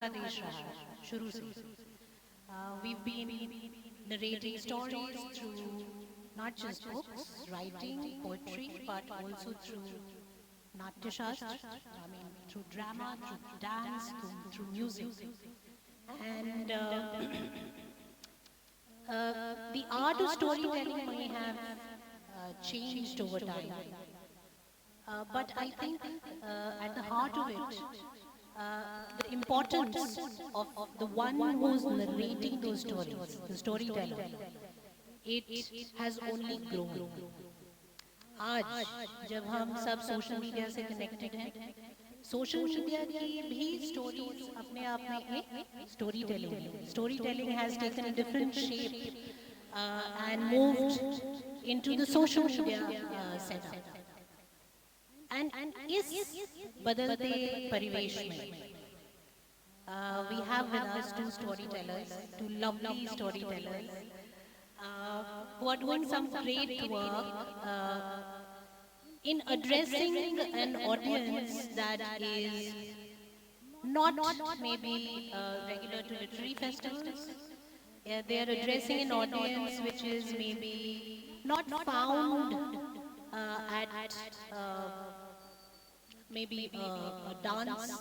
देश रहा है शुरू से. We've been narrating stories through not just books, writing, poetry, but also through Natya Shastra, I mean through drama, through dance, through music. And the art of storytelling may have changed over time. But I think at the heart of it, the importance of the one who's narrating those stories, the storyteller, it has only grown. आज जब हम सब social media से connected हैं, social media की भी stories अपने आप में एक स्टोरी टेलिंग है. Story telling has taken a different shape and moved into the social media setup. And इस बदलते परिवेश में we have with us two storytellers, two lovely storytellers who are doing some great work in addressing an audience that is not maybe regular to literary festivals. They are addressing an audience which is maybe not found at maybe a dance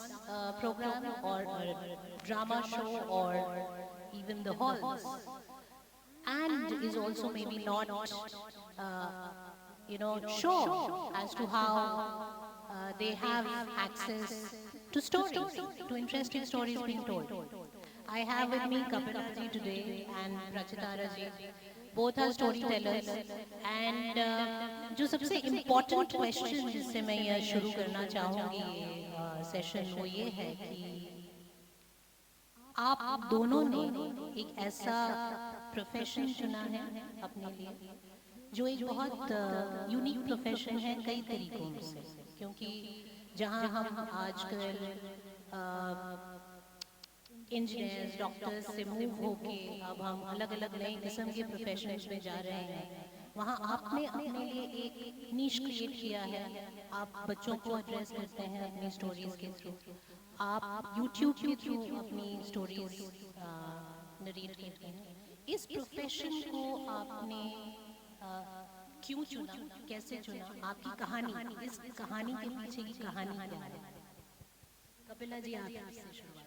program or a drama show or even the halls, and is also maybe not sure as to how they have access to stories, to interesting stories being told. I have with me Kapila ji today and Prachitara ji. Both are storytellers. And जो सबसे important question जिससे मैं यह शुरू करना चाहूँगी ये session वो ये है कि आप दोनों ने एक ऐसा प्रोफेशन चुना है अपने लिए जो एक बहुत यूनिक प्रोफेशन है कई तरीकों से, क्योंकि जहाँ हम आजकल इंजीनियर्स, डॉक्टर्स से मूव होके अब हम अलग अलग नए किस्म के प्रोफेशंस में जा रहे हैं, वहाँ आपने अपने लिए एक नीश क्रिएट किया है. आप बच्चों को एड्रेस करते हैं अपनी स्टोरीज के थ्रू, आप यूट्यूब के थ्रू अपनी स्टोरीज नरेट करते हैं. इस प्रोफेशन को आपने क्यों चुना, कैसे चुना, आपकी कहानी, इस कहानी के पीछे की कहानी क्या है? कपिला जी, आप इससे शुरुआत.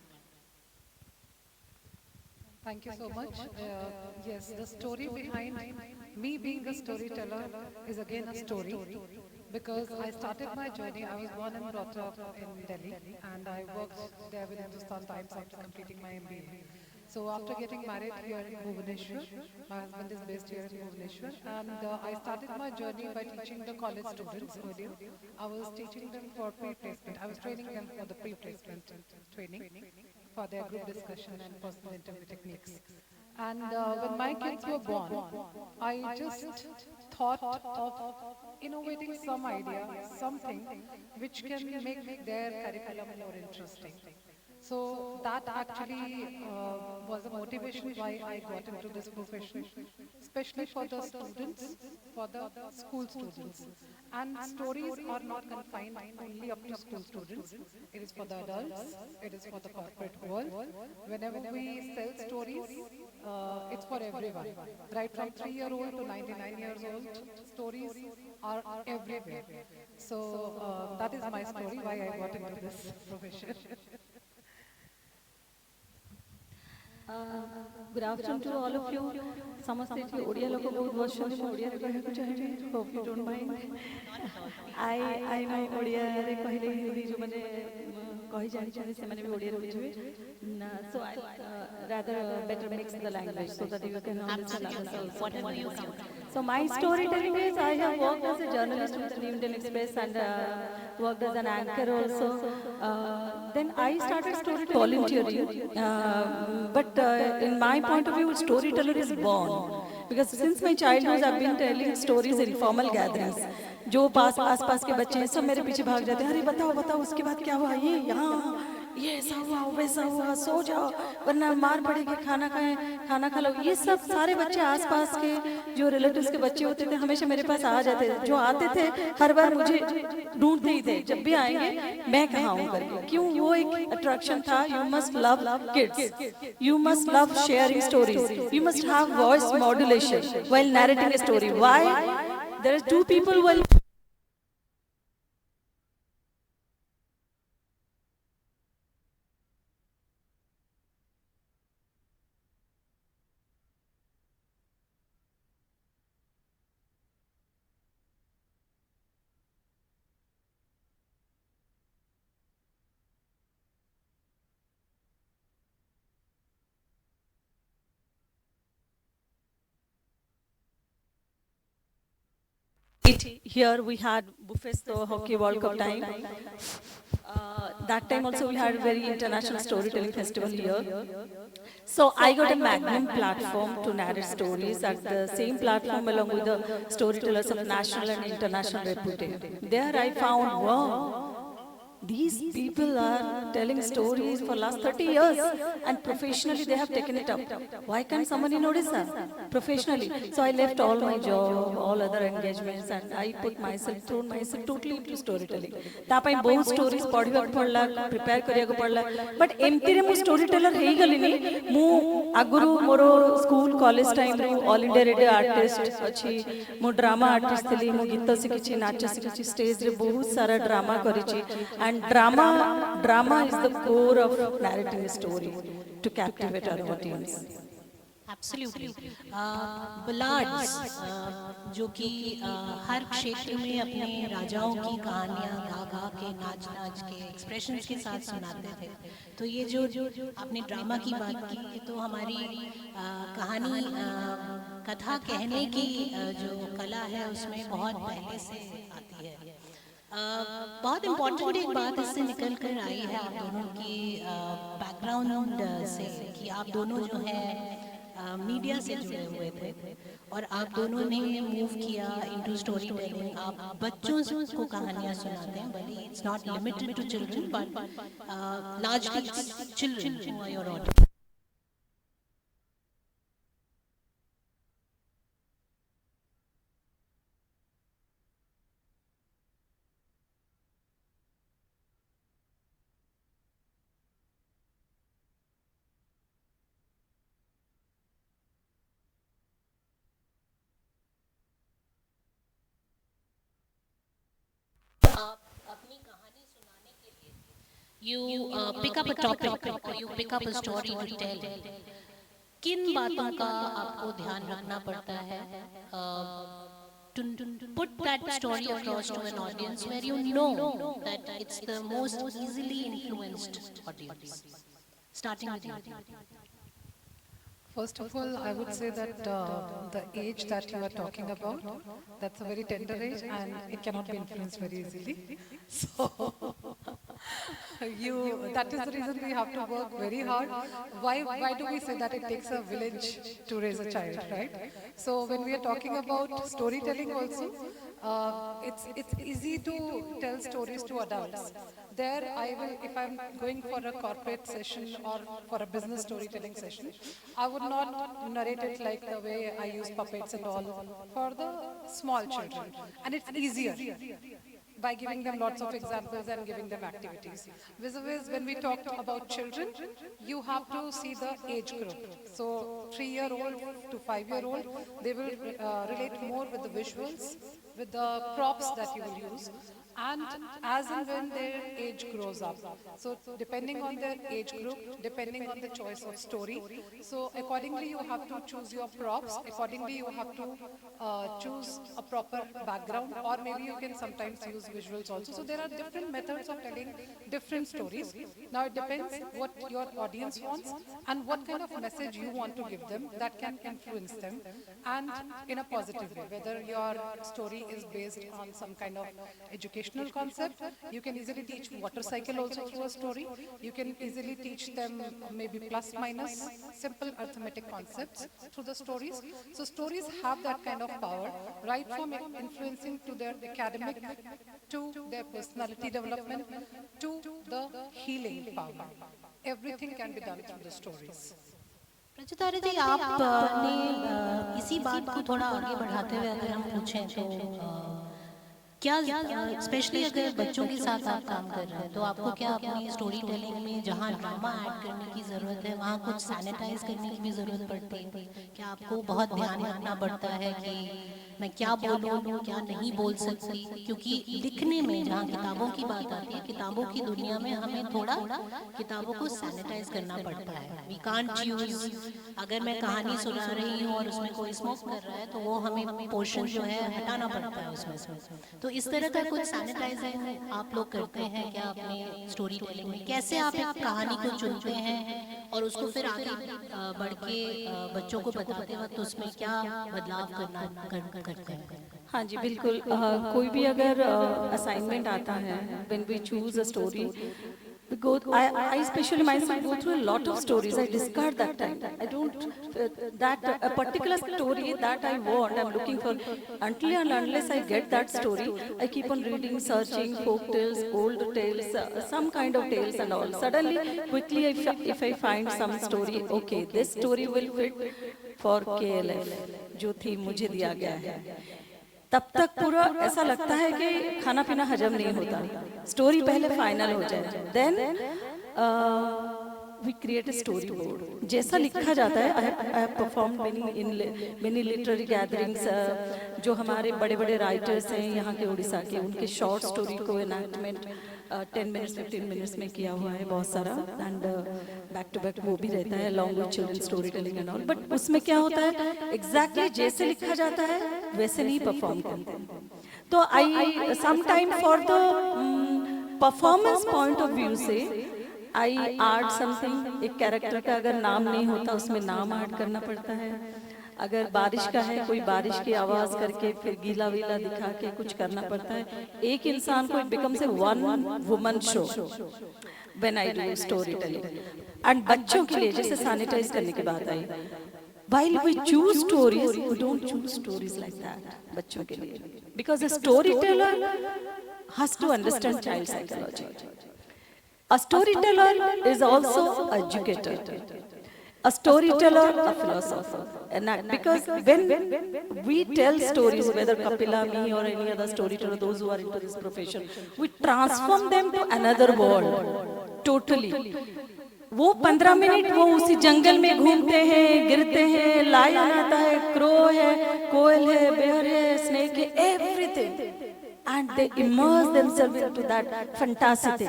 Thank you so much. Yes, the story behind me being a storyteller is again a story, because I started my journey. I was born and brought up in Delhi, and I worked there with Hindustan Times after completing my MBA. So after getting married here in Bhubaneswar, my husband is based here in Bhubaneswar, and I started my journey by teaching the college students earlier. I was teaching them for pre-placement. I was training them for the pre-placement training, for their group discussion and personal interview techniques. And when my kids were born, I just thought of innovating some idea, something which can make their curriculum more interesting. So that actually was a motivation why I got into this profession, especially for the students, for the school students. And stories are not confined only up to school students. It is for the adults, it is for the corporate world. Whenever we sell stories, it's for everyone. Right from 3-year-old to 99 years old, stories are everywhere. So that is my story, why I got into this profession. Good afternoon to all of you. समझते थे ओडिया लोगों को बहुत वर्षों से ओडिया रे कहने को चाहिए. Hope you don't mind. I know Odia रे पहले हिंदी जो मैंने कही जानी चाहिए से मैंने भी ओडिया रे बुझे. So I rather better mix the language so that you can understand ourselves. Whatever you want. So my storytelling is I have worked as a journalist with the New Indian Express and worked as an anchor also. Then I started storytelling volunteering. But in my point of view, storyteller is born. Because since my childhood, I've been telling stories in informal gatherings. जो आस पास के बच्चे हैं सब मेरे पीछे भाग जाते हैं. अरे बताओ बताओ उसके बाद क्या हुआ, ये यहाँ ये ऐसा हुआ वैसा हुआ, सो जाओ वरना मार पड़ेगी, खाना खाएं, खाना खा लो। ये सब सारे बच्चे आसपास के जो रिलेटिव्स के बच्चे होते थे हमेशा मेरे पास आ जाते थे, जो आते थे हर बार मुझे ढूंढते ही थे, जब भी आएंगे मैं कहाँ हूँ करके। क्यों? वो एक अट्रैक्शन था। You must love kids, you must love sharing stories, you must have voice modulation while narrating a story. Why? There are two people while here we had Buffesto Hockey World Cup time. That time also we had very international storytelling festival here. So I got a magnum platform to narrate stories at the same platform along with the storytellers of national and international reputation. There I found, wow, these people are telling stories for last 30 years and professionally they have taken it up. Why can't someone in Odisha? Professionally. So I left all my job, all other engagements and I put myself, thrown myself totally into storytelling. तापाई बहुत stories पढ़िबा पड़ला, prepare करिया पड़ला. But एमती रे मु storyteller हेई गलिनी. मु आगुरु मोरो school college time रे all India radio artist अच्छी. मु drama artist थली, मु गीत सिखिची, नाच सिखिची, stage रे बहुत सारा drama करिची. And drama is the core of narrating a story to captivate our audience. Absolutely. Ballads, जो कि हर क्षेत्र में अपने राजाओं की कहानियाँ गा गा के, नाच नाच के, एक्सप्रेशंस के साथ सुनाते थे. तो ये जो आपने ड्रामा की बात की, ये तो हमारी कहानी कथा कहने की जो कला है उसमें बहुत पहले से आती है. बहुत इम्पोर्टेंट एक बात इससे निकल कर आई है आप दोनों की बैकग्राउंड से, कि आप दोनों जो है मीडिया से जुड़े हुए थे और आप दोनों ने मूव किया इनटू स्टोरी टेलिंग. आप बच्चों को कहानियाँ सुनाते हैं, भले it's not limited to children but largely children who are your audience. अपनी कहानी सुनाने के लिए you pick up a topic or you pick up a story to tell. किन बातों का आपको ध्यान रखना पड़ता है to put that story across to an audience where you know that it's the most easily influenced audience? Starting with you. First of all, I would say that the age that you are talking about, that's a very tender age and it cannot be influenced very easily. So, that is the reason we have to work very hard. Why do we say that it takes a village to raise a child, right? So when we are talking about storytelling also, it's easy to tell stories to adults. There I will, if I'm going for a corporate session or for a business storytelling session, I would not narrate it like the way I use puppets and all for the small children. And it's easier by giving them lots of examples and giving them activities. Vis-a-vis, when we talk about children, you have to see the age group. So 3-year-old to 5-year-old, they will relate more with the visuals, with the props that you will use, and as and when their age grows up. So depending on their age group, depending on the choice of story, so accordingly you have to choose your props, accordingly you have to choose a proper background, or maybe you can sometimes use visuals also. So there are different methods of telling different stories. Now it depends what your audience wants and what kind of message you want to give them that can influence them, and in a positive way, whether your story is based on some kind of education educational concept. You can easily teach water cycle also through a story. You can easily teach them maybe plus minus simple arithmetic concepts through the stories. So stories have that kind of power, right from influencing to their academic, to their personality development, to the healing power. Everything can be done through the stories. प्रज्योतारा जी, आपने इसी बात को थोड़ा आगे बढ़ाते हुए अगर हम पूछें तो क्या स्पेशली अगर बच्चों के साथ आप काम कर रहे हैं तो आपको क्या अपनी स्टोरी टेलिंग में जहाँ ड्रामा ऐड करने की ज़रूरत है वहाँ कुछ सैनिटाइज करने की भी ज़रूरत पड़ती है? क्या आपको बहुत ध्यान रखना पड़ता है कि मैं क्या बोलूँ क्या नहीं बोल सकती? क्योंकि लिखने में जहाँ किताबों की बात आती है, किताबों की दुनिया में हमें थोड़ा किताबों को सैनिटाइज करना पड़ता है। वी कांट यूज, अगर मैं कहानी सुना रही हूँ और उसमें कोई स्मोक कर रहा है तो वो हमें पोर्शन जो है हटाना पड़ता है उसमें से। तो इस तरह का कुछ सैनिटाइजिंग आप लोग करते हैं क्या अपने स्टोरी टेलिंग में? कैसे आप एक कहानी को चुनते हैं और उसको फिर आगे बढ़ के बच्चों को बताते वक्त उसमें क्या बदलाव करते हैं? हाँ जी बिल्कुल। कोई भी अगर असाइनमेंट आता है, when we choose a story, I especially myself go through a lot of stories. I discard that time. I don't that a particular story that I want, I'm looking for, until and unless I get that story, I keep on reading, searching folk tales, old tales, some kind of tales and all. Suddenly, quickly, if I find some story, okay, this story will fit for KLF, जो theme मुझे दिया गया है, तब तक पूरा ऐसा लगता है कि खाना पीना हजम नहीं होता, स्टोरी पहले फाइनल हो जाए, then we create a story board. जैसा लिखा जाता है, I have perform many literary gatherings, जो हमारे बड़े बड़े राइटर्स हैं यहाँ के उड़ीसा के, उनके शॉर्ट स्टोरी को एनैक्टमेंट 10 मिनट्स 15 मिनट्स में किया हुआ है बहुत सारा, एंड बैक टू बैक वो भी रहता है long with children story telling and all. But उसमें क्या होता है, एग्जैक्टली जैसे लिखा जाता है वैसे नहीं परफॉर्म करते। तो I some time for the performance point of view से आई ऐड समथिंग, एक कैरेक्टर का अगर नाम नहीं होता उसमें नाम ऐड करना पड़ता है, अगर बारिश का है कोई बारिश की आवाज करके फिर गीला वीला दिखा के कुछ करना पड़ता है। एक इंसान को it becomes a one woman show when I do story telling. And बच्चों के लिए जैसे सैनिटाइज करने की बात आई, while we choose stories, we don't choose stories like that बच्चों के लिए, because a storyteller has to understand child psychology. A storyteller is also an educator, a storyteller, a philosopher, and that, because when we tell stories, whether Kapila, me, or any other storyteller, those who are into this profession, we transform them to another world totally. वो 15 minute वो उसी जंगल में घूमते हैं, गिरते हैं, lion आता है, क्रो है, कोयल है, बेयर है, स्नेक है, everything, and they immerse themselves into that fantasy,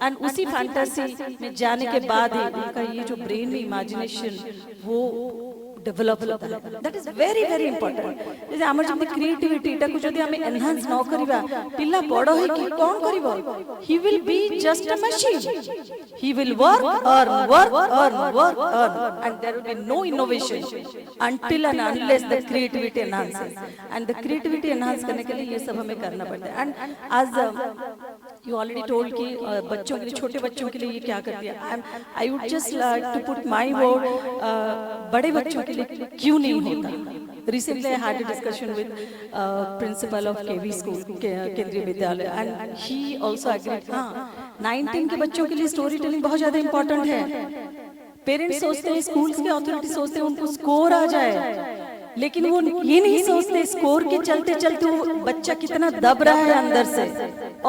and उसी फैंटेसी में जाने के बाद ही उनका ये जो ब्रेन में इमेजिनेशन वो डेवलप होता है। That is very very important. जैसे आमर जब क्रिएटिविटी टाको जदि हमें एनहांस न करिबा, पिल्ला बड़ होई कि कोन करिवो, he will be just a machine, he will work, earn, and there will be no innovation until and unless the creativity enhances, and the creativity enhance करने के लिए ये सब हमें करना पड़ता है। and as you already told कि बच्चों के लिए, छोटे बच्चों के लिए ये क्या करती है, I would just like to put my word, बड़े बच्चों के लिए क्यों नहीं होता। Recently I had a discussion with principal of KV school, केंद्रीय विद्यालय, and he also agreed, हाँ 19 के बच्चों के लिए स्टोरी टेलिंग बहुत ज्यादा इंपॉर्टेंट है। पेरेंट्स सोचते हैं, स्कूल्स के अथॉरिटी सोचते हैं उनको स्कोर आ जाए, लेकिन वो ये नहीं सोचते स्कोर के चलते चलते वो बच्चा कितना दब रहा है अंदर से,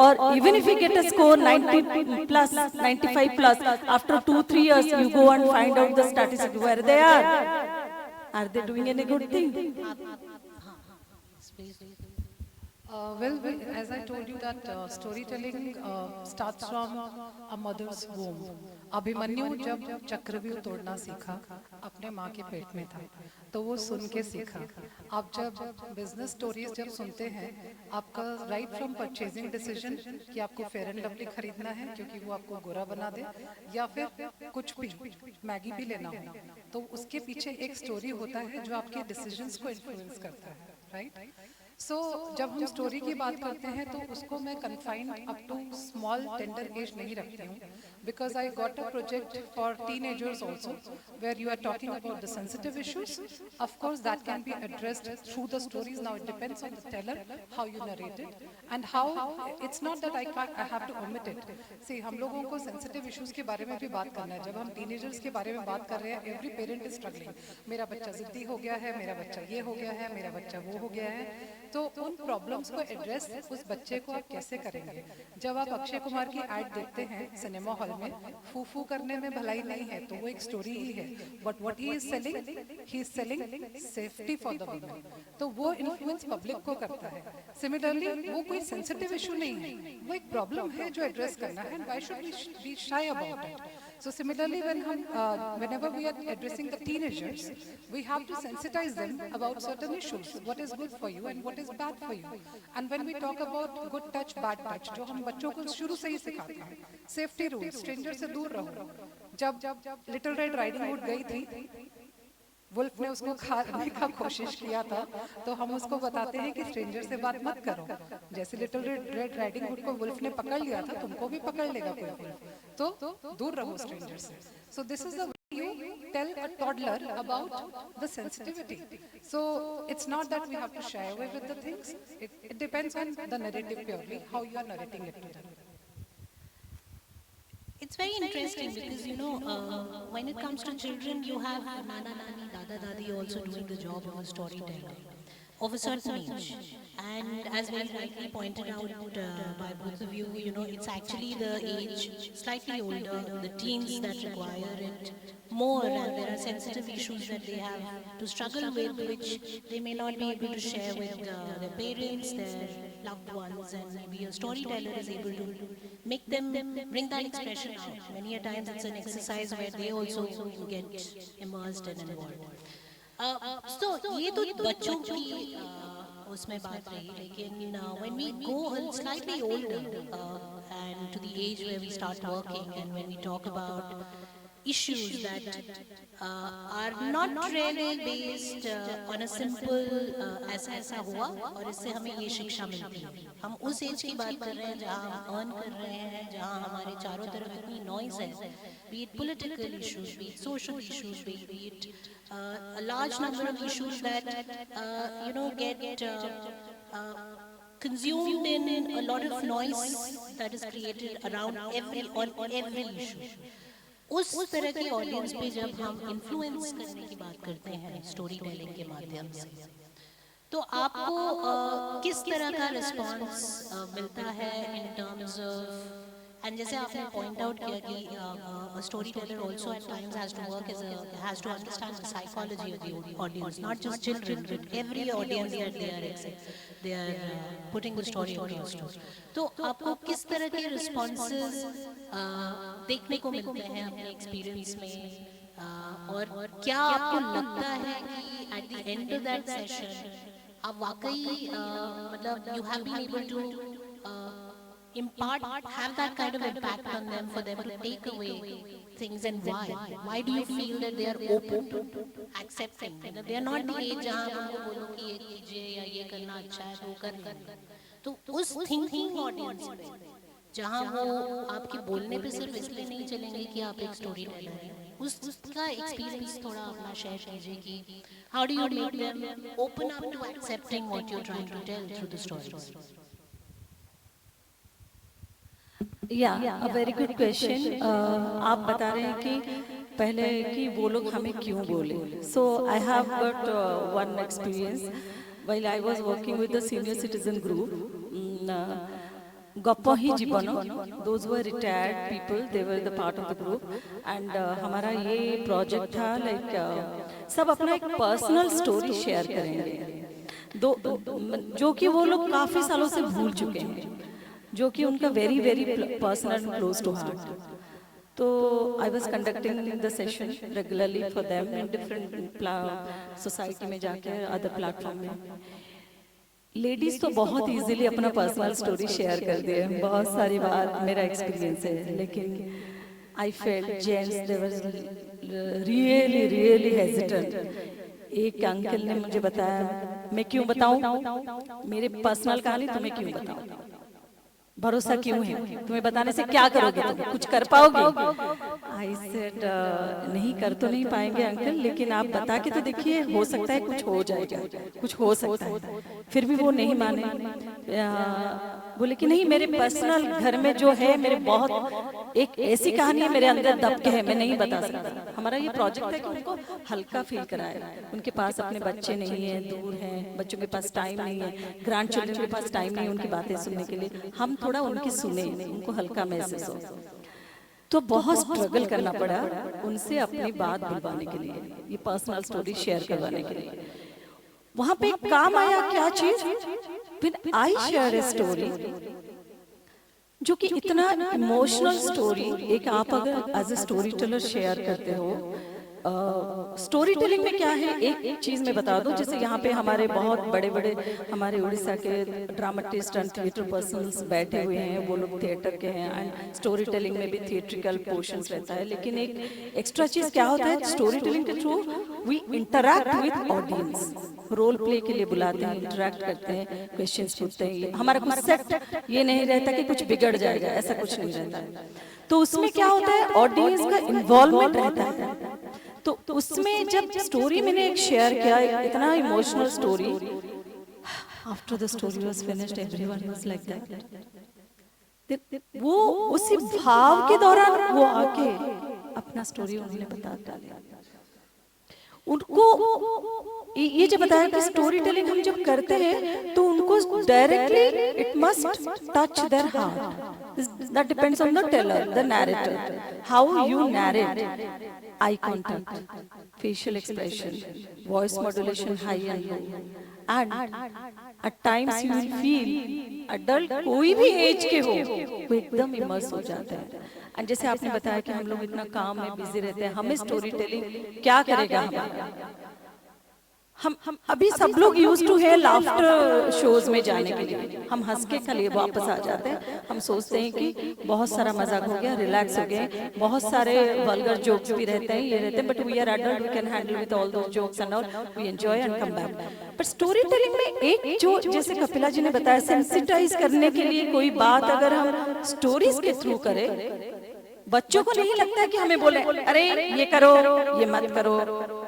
और even if you get a score 90 plus 95 plus, after 2-3 years you go and find out the statistics where they are they doing any good thing? Well, as I told you that storytelling starts from a mother's womb. Abhimanyu जब चक्रव्यूह तोड़ना सीखा अपने माँ के पेट में था, तो वो सुन के सीखा। आप जब बिजनेस स्टोरीज जब सुनते हैं, आपका राइट फ्रॉम परचेजिंग डिसीजन कि आपको फेयर एंड लवली खरीदना है क्योंकि वो आपको गोरा बना दे, या फिर कुछ भी मैगी भी लेना हो, तो उसके पीछे एक स्टोरी होता है जो आपके डिसीजंस को इन्फ्लुएंस करता है, राइट? सो जब हम स्टोरी की बात करते हैं तो उसको मैं confined up to small tender age नहीं रखती हूँ, because I got a project for teenagers also where you are talking about the sensitive issues. Of course that can be addressed through the stories. Now it depends on the teller how you narrate it and how. It's not that I have to omit it. See, हम लोगों को sensitive issues के बारे में भी बात करना है. जब हम टीनेजर्स के बारे में बात कर रहे हैं, एवरी पेरेंट इज स्ट्रगलिंग. मेरा बच्चा जिद्दी हो गया है, मेरा बच्चा ये हो गया है, मेरा बच्चा वो हो गया है. तो उन प्रॉब्लम्स को एड्रेस उस बच्चे को आप कैसे करेंगे? जब आप अक्षय कुमार की एड देखते हैं सिनेमा हॉल में, फूफू करने में भलाई नहीं है, तो वो एक स्टोरी ही है. But what he is selling safety for the women. तो वो इन्फ्लुएंस पब्लिक को करता है. सिमिलरली वो कोई सेंसिटिव इशू नहीं है, वो एक प्रॉब्लम है जो एड्रेस करना है. Why should we be shy about it? So similarly, whenever we are addressing the teenagers, we have to sensitize them about certain issues. What is good for you and what is bad for you. And when we talk about good touch, bad touch, जो हम बच्चों को शुरू से ही सिखाते हैं, safety rule, stranger से दूर रहो. जब लिटिल रेड राइडिंग हुड गई थी, वुल्फ ने उसको खाने का कोशिश किया था, तो हम उसको बताते हैं कि स्ट्रेंजर से बात मत करो. जैसे लिटिल रेड राइडिंग हुड को वुल्फ ने पकड़ लिया था, तुमको भी पकड़ लेगा कोई वुल्फ. तो दूर रहो स्ट्रेंजर से. So this is the way you tell a toddler about the sensitivity. So it's not that we have to shy away with the things. It depends on the narrative purely, how you are narrating it to them. It's very interesting because, you know, when it comes to children, you have Nana, Nani, Dada, Dadi also doing the job of a storyteller of a certain age. And as very rightly pointed out by both of you, you know, it's actually the age slightly older, the teens that require it more, and there are sensitive issues that they have to struggle with, which they may not be able to share with their parents, their loved ones, and maybe a storyteller is able to make them bring that expression out. Many a times it's an exercise where they also get immersed and involved. So ये तो बच्चों की उसमें बात रही, लेकिन when we go slightly older and to the age where we start working, and when we talk about issues that are not really based on a simple ऐसा हुआ और इससे हमें ये शिक्षा मिलती है. हम उस एज की बात कर रहे हैं जहाँ हम अर्न कर रहे हैं, जहाँ हमारे चारों तरफ इतनी नॉइज है, be it political issues, be it social issues, be it a large number of issues that you know get consumed in a lot of noise that is created around every issue. उस तरह की audience पे जब हम influence करने की बात करते हैं स्टोरी टेलिंग के माध्यम से, तो आपको किस तरह का रिस्पांस मिलता है इन टर्म्स ऑफ, एंड जैसे आपने पॉइंट आउट किया कि story teller also at times has to understand the psychology of the audience, not just children but every audience that they are putting the story across to. तो आपको किस तरह के responses देखने को मिलते हैं अपने एक्सपीरियंस में, और क्या आपको लगता है कि at the end of that session आप वाकई मतलब you have been able to have that kind of impact on them for them to take away things, and why do you feel that they are open to accepting, they are not the age जहाँ हमको बोलो कि ये कीजिए या ये करना अच्छा है तो कर. तो उस थिंकिंग ऑडियंस में जहाँ वो आपके बोलने पे सिर्फ इसलिए नहीं चलेंगे कि आप एक स्टोरी टेलर हैं, उसका एक्सपीरियंस थोड़ा अपना शेयर कीजिए कि how do you make them open up to accepting what you are trying to tell through the stories. A very good question. आप बता रहे हैं कि पहले कि वो लोग हमें क्यों बोले. So I have got one experience while I was working with the senior citizen group. गप्प ही जीवन, those were retired people, they were the part of the group, and हमारा ये प्रोजेक्ट था लाइक सब अपना एक पर्सनल स्टोरी शेयर करेंगे जो कि वो लोग काफ़ी सालों से भूल चुके हैं, जो कि उनका very very personal close to heart. तो I was conducting the session regularly for them in different society में जाके, अदर प्लेटफॉर्म में. लेडीज तो बहुत इजीली अपना पर्सनल स्टोरी शेयर कर दिए, बहुत सारी बार मेरा एक्सपीरियंस है, लेकिन I felt gents they was really hesitant. एक अंकल ने मुझे बताया मैं क्यों बताऊं मेरे पर्सनल कहानी तुम्हें क्यों बताऊं, भरोसा क्यों है, तुम्हें बताने से क्या करोगे, तुम कुछ कर पाओगे? आई सेड नहीं कर तो नहीं पाएंगे अंकल, लेकिन आप बता के तो देखिए, हो सकता है कुछ हो जाएगा, कुछ हो सकता है। फिर भी वो नहीं माने, बोले कि नहीं मेरे पर्सनल घर में जो है, मेरे बहुत एक ऐसी कहानी है मेरे अंदर दब के है, मैं नहीं बता सकता। हमारा ये प्रोजेक्ट है कि उनको हल्का फील कराए, उनके पास अपने बच्चे नहीं है, दूर हैं, बच्चों के पास टाइम नहीं है, ग्रैंड चिल्ड्रन के पास टाइम नहीं है उनकी बातें सुनने के लिए, हम थोड़ा उनकी सुने, उनको हल्का महसूस हो। तो बहुत स्ट्रगल करना पड़ा उनसे अपनी बात बुलवाने के लिए, ये पर्सनल स्टोरी शेयर करवाने के लिए। वहां पे काम आया क्या चीज, when I share a story जो कि इतना इमोशनल स्टोरी, एक आप अगर as a story teller share करते हो, स्टोरी टेलिंग में क्या है, एक चीज मैं बता दूं, जैसे यहाँ पे हमारे बहुत बड़े बड़े हमारे उड़ीसा के ड्रामाटिस्ट एंड थिएटर पर्सनल्स बैठे हुए हैं, वो लोग थिएटर के हैं, एंड स्टोरी टेलिंग में भी थिएट्रिकल पोर्शंस रहता है, लेकिन एक एक्स्ट्रा चीज क्या होता है, स्टोरी टेलिंग के through we interact with audience, role play के लिए बुलाते हैं, इंटरैक्ट करते हैं, क्वेश्चंस पूछते हैं, हमारा कुछ सेट ये नहीं रहता कि कुछ बिगड़ जाएगा, ऐसा कुछ नहीं रहता है। तो उसमें क्या होता है, ऑडियंस का इन्वॉल्वमेंट रहता है। तो उसमें जब स्टोरी मैंने एक शेयर किया, इतना emotional story, after the story was finished everyone was like that, वो उसी भाव के दौरान वो आके अपना स्टोरी उन्होंने बता डाला। उनको ये जब बताया कि स्टोरी टेलिंग हम जब करते हैं तो उनको directly it must touch their heart, that depends on the teller, the narrator, how you narrate, eye contact, facial expression, voice modulation high and low, and at times you will feel adult कोई भी as के हो वो एकदम immerse हो जाता है। And जैसे आपने बताया कि हम लोग इतना काम में बिजी रहते हैं, हमें स्टोरी टेलिंग क्या करेगा हमारा, हम अभी सब लोग यूज टू है लाफ्टर शोज में जाने के लिए, हम हंस के खाली वापस आ जाते हैं, हम सोचते हैं कि बहुत सारा मजाक हो गया, रिलैक्स हो गए, बहुत सारे वल्गर जोक्स भी रहते हैं, ये रहते हैं, but we are adult, we can handle with all those jokes and all, we enjoy and come back. But story telling में एक जो जैसे कपिला जी ने बताया, सेंसिटाइज करने के लिए कोई बात अगर हम स्टोरीज के थ्रू करें, बच्चों को नहीं लगता है कि हमें बोले अरे ये करो, ये मत करो,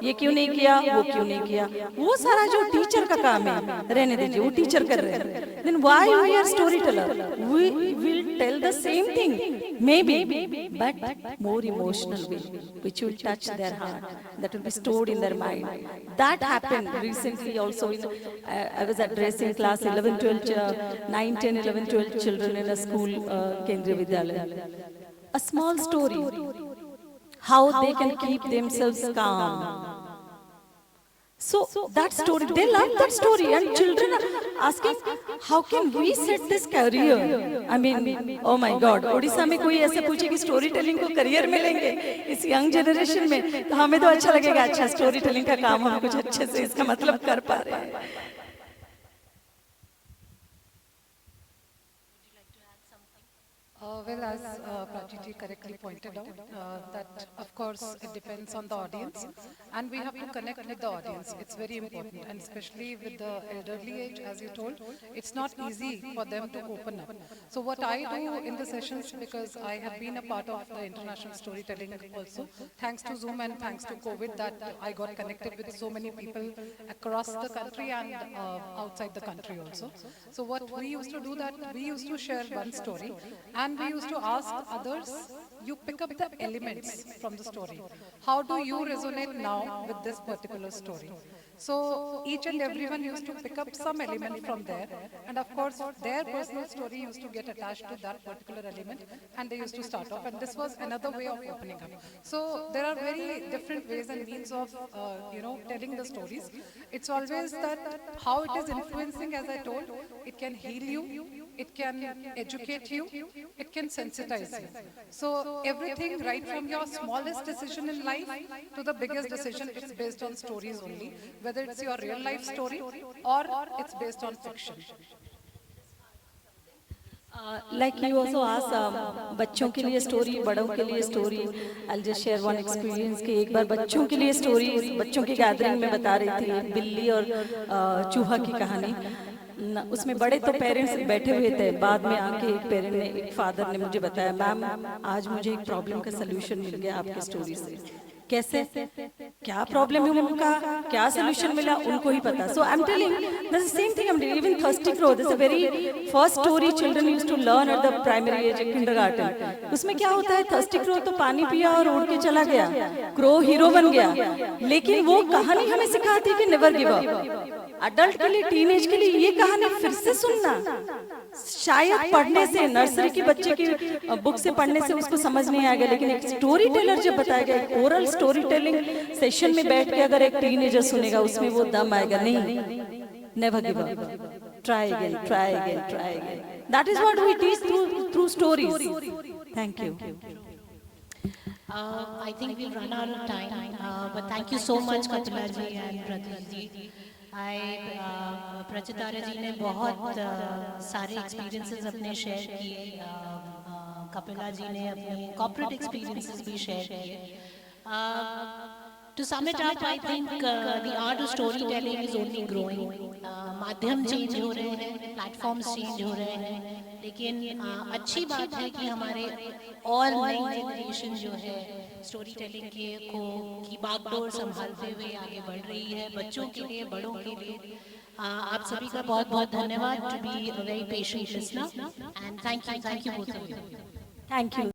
ये क्यों नहीं किया, वो क्यों नहीं किया, वो सारा जो टीचर का काम है रहने दीजिए, वो टीचर कर रहे हैं। Then why we are story teller, we will tell the same thing may be but more emotional way which will touch their heart, that will be stored in their mind. That happened recently also in I was addressing class 11 12 9 10 11 12 children in a school, Kendriya Vidyalaya. A small story, how they can keep themselves calm. So that story, they love that story, and children are asking, how can we set this career? I mean, oh my God, Odisha में कोई ऐसे पूछे कि story telling को career मिलेंगे इस young generation में, तो हमें तो अच्छा लगेगा, अच्छा स्टोरी टेलिंग का काम हम कुछ अच्छे से इसका मतलब कर पा रहे हैं। Well, as Prajiti correctly pointed out, that of course it depends on the audience, and we have to connect with the audience. It's very important, and especially with the elderly age, as you told, it's not easy for them to open up. So what I do in the sessions, because I have been a part of the international storytelling also, thanks to Zoom and thanks to COVID, that I got connected with so many people across the country and outside the country also. So what we used to do, that we used to share one story, and we used to ask others, you pick up the elements from the story. How do you resonate now with this particular story? So each and everyone used to pick up some element from there, and of course their personal story used to get attached to that particular element, and they used to start off, and this was another way of opening up. So there are very different ways and means of telling the stories. It's always that how it is influencing, as I told, it can heal you, it can educate you, it can sensitize you. So everything, right from your smallest decision in life to the biggest decision, it's based on stories only, whether it's your real life story or it's based on fiction. Like you also asked, बच्चों के लिए story, बड़ों के लिए story. I'll just share one experience कि एक बार बच्चों के लिए स्टोरी, बच्चों की गैदरिंग में बता रही थी, एक बिल्ली और चूहा की कहानी. उसमें बड़े तो पेरेंट्स बैठे हुए थे. बाद में आके एक पेरेंट ने, एक फादर ने मुझे बताया, मैम आज मुझे एक प्रॉब्लम का सोल्यूशन मिल गया आपकी स्टोरी से. कैसे, क्या प्रॉब्लम है उनका, क्या सोल्यूशन मिला, उनको ही पता. So I am telling the same thing. I am telling even thirsty crow, this a very first story children used to learn at the primary age, kindergarten. उसमें क्या होता है, थर्स्टी क्रो तो पानी पिया और उड़ के चला गया, क्रो हीरो बन गया. लेकिन वो कहानी हमें सिखाती है कि नेवर गिव अप. अडल्ट के लिए, टीनेज के लिए ये कहानी फिर से सुनना, शायद पढ़ने से, नर्सरी की बच्चे की बुक से पढ़ने से उसको समझ नहीं आएगा, लेकिन एक स्टोरी टेलर जब बताएगा, एक ओरल स्टोरी टेलिंग सेशन में बैठ के अगर एक टीनेजर सुनेगा, उसमें वो दम आएगा. नहीं, never give up, try again, try again, try again. That is what we teach through stories. Thank you. I think we've run out of time, but thank you so much Kapila ji and Pratik ji. प्रचितारा जी ने बहुत सारे experiences अपने share किए. कपिला जी ने अपने corporate experiences भी share किए. To sum it up, I think the art of storytelling is only growing. माध्यम चेंज हो रहे हैं, प्लेटफॉर्म्स चेंज हो रहे हैं, लेकिन अच्छी बात है कि हमारे और नई जनरेशन जो है स्टोरी टेलिंग की बागडोर संभालते हुए आगे बढ़ रही है, बच्चों के लिए, बड़ों के लिए. आप सभी का बहुत बहुत धन्यवाद. To be a very patient listener, and thank you both of you. Thank you.